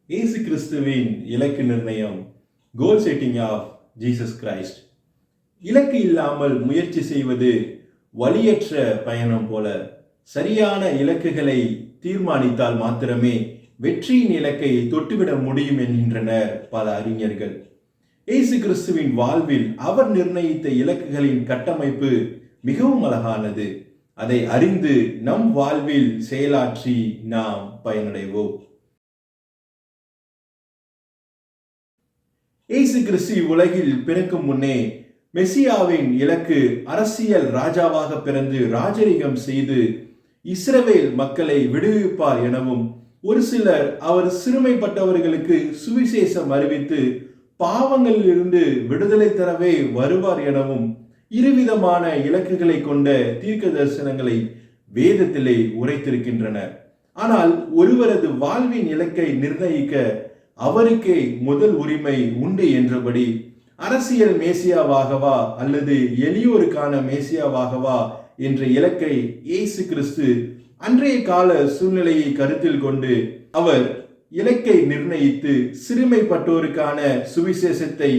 இயேசு கிறிஸ்துவின் இலக்கு நிர்ணயம், goal setting of Jesus Christ. இலக்கு இல்லாமல் முயற்சி செய்வது வழியற்ற பயணம் போல. சரியான இலக்குகளை தீர்மானித்தால் மாத்திரமே வெற்றியின் இலக்கை தொட்டுவிட முடியும் என்கின்றனர் பல அறிஞர்கள். இயேசு கிறிஸ்துவின் வாழ்வில் அவர் நிர்ணயித்த இலக்குகளின் கட்டமைப்பு மிகவும் அழகானது. அதை அறிந்து நம் வாழ்வில் செயலாற்றி நாம் பயனடைவோம். இயேசு கிறிஸ்து உலகில் பிறக்கும் முன்னே மெசியாவின் இலக்கு அரசியல் ராஜாவாக பிறந்து ராஜரிகம் செய்து இஸ்ரவேல் மக்களை விடுவிப்பார் எனவும், ஒரு சிலர் அவர் சிறுமைப்பட்டவர்களுக்கு சுவிசேஷம் அறிவித்து பாவங்களில் இருந்து விடுதலை தரவே வருவார் எனவும் இருவிதமான இலக்குகளை கொண்ட தீர்க்க தரிசனங்களை வேதத்திலே உரைத்திருக்கின்றனர். ஆனால் ஒருவரது வாழ்வின் இலக்கை நிர்ணயிக்க அவருக்கே முதல் உரிமை உண்டு என்றபடி அரசியல் மேசியாவாகவா அல்லது எளியோருக்கான மேசியாவாகவா என்ற இலக்கை இயேசு கிறிஸ்து அன்றைய கால சூழ்நிலையை கருத்தில் கொண்டு அவர் இலக்கை நிர்ணயித்து சிறுமைப்பட்டோருக்கான சுவிசேஷத்தை,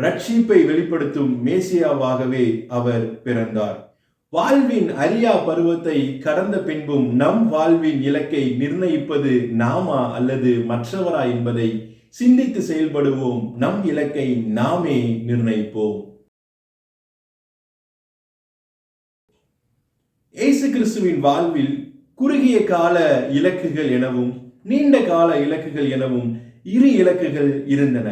ரட்சிப்பை வெளிப்படுத்தும் மேசியாவாகவே அவர் பிறந்தார். வாழ்வின் அரியா பருவத்தை கடந்த பின்பும் நம் வாழ்வின் இலக்கை நிர்ணயிப்பது நாமா அல்லது மற்றவரா என்பதை சிந்தித்து செயல்படுவோம். நம் இலக்கை நாமே நிர்ணயிப்போம். இயேசு கிறிஸ்துவின் வாழ்வில் குறுகிய கால இலக்குகள் எனவும் நீண்ட கால இலக்குகள் எனவும் இரு இலக்குகள் இருந்தன.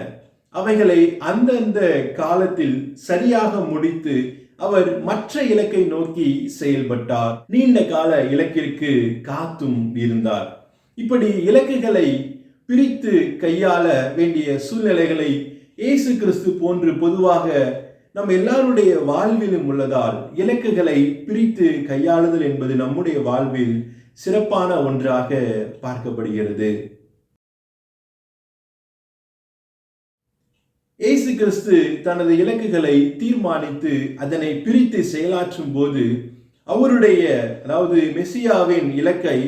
அவைகளை அந்தந்த காலத்தில் சரியாக முடித்து அவர் மற்ற இலக்கை நோக்கி செயல்பட்டார். நீண்ட கால இலக்கிற்கு காத்தும் இருந்தார். இப்படி இலக்குகளை பிரித்து கையாள வேண்டிய சூழ்நிலைகளை இயேசு கிறிஸ்து போன்று பொதுவாக நம் எல்லாருடைய வாழ்விலும் உள்ளதால் இலக்குகளை பிரித்து கையாளுதல் என்பது நம்முடைய வாழ்வில் சிறப்பான ஒன்றாக பார்க்கப்படுகிறது. இயேசு கிறிஸ்து தனது இலக்குகளை தீர்மானித்து அதனை பிரித்து செயலாற்றும் போது அவருடைய, அதாவது மெசியாவின் இலக்கை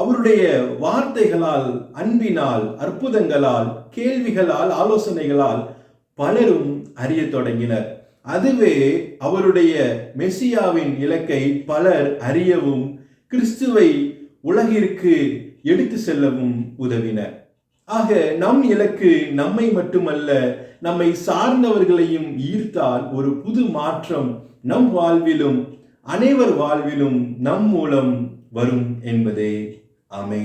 அவருடைய வார்த்தைகளால், அன்பினால், அற்புதங்களால், கேள்விகளால், ஆலோசனைகளால் பலரும் அறிய தொடங்கினர். அதுவே அவருடைய மெசியாவின் இலக்கை பலர் அறியவும் கிறிஸ்துவை உலகிற்கு எடுத்து செல்லவும் உதவினர். ஆக நம் இலக்கு நம்மை மட்டுமல்ல, நம்மை சார்ந்தவர்களையும் ஈர்த்தால் ஒரு புது மாற்றம் நம் வாழ்விலும் அனைவர் வாழ்விலும் நம் மூலம் வரும் என்பதே. ஆமென்.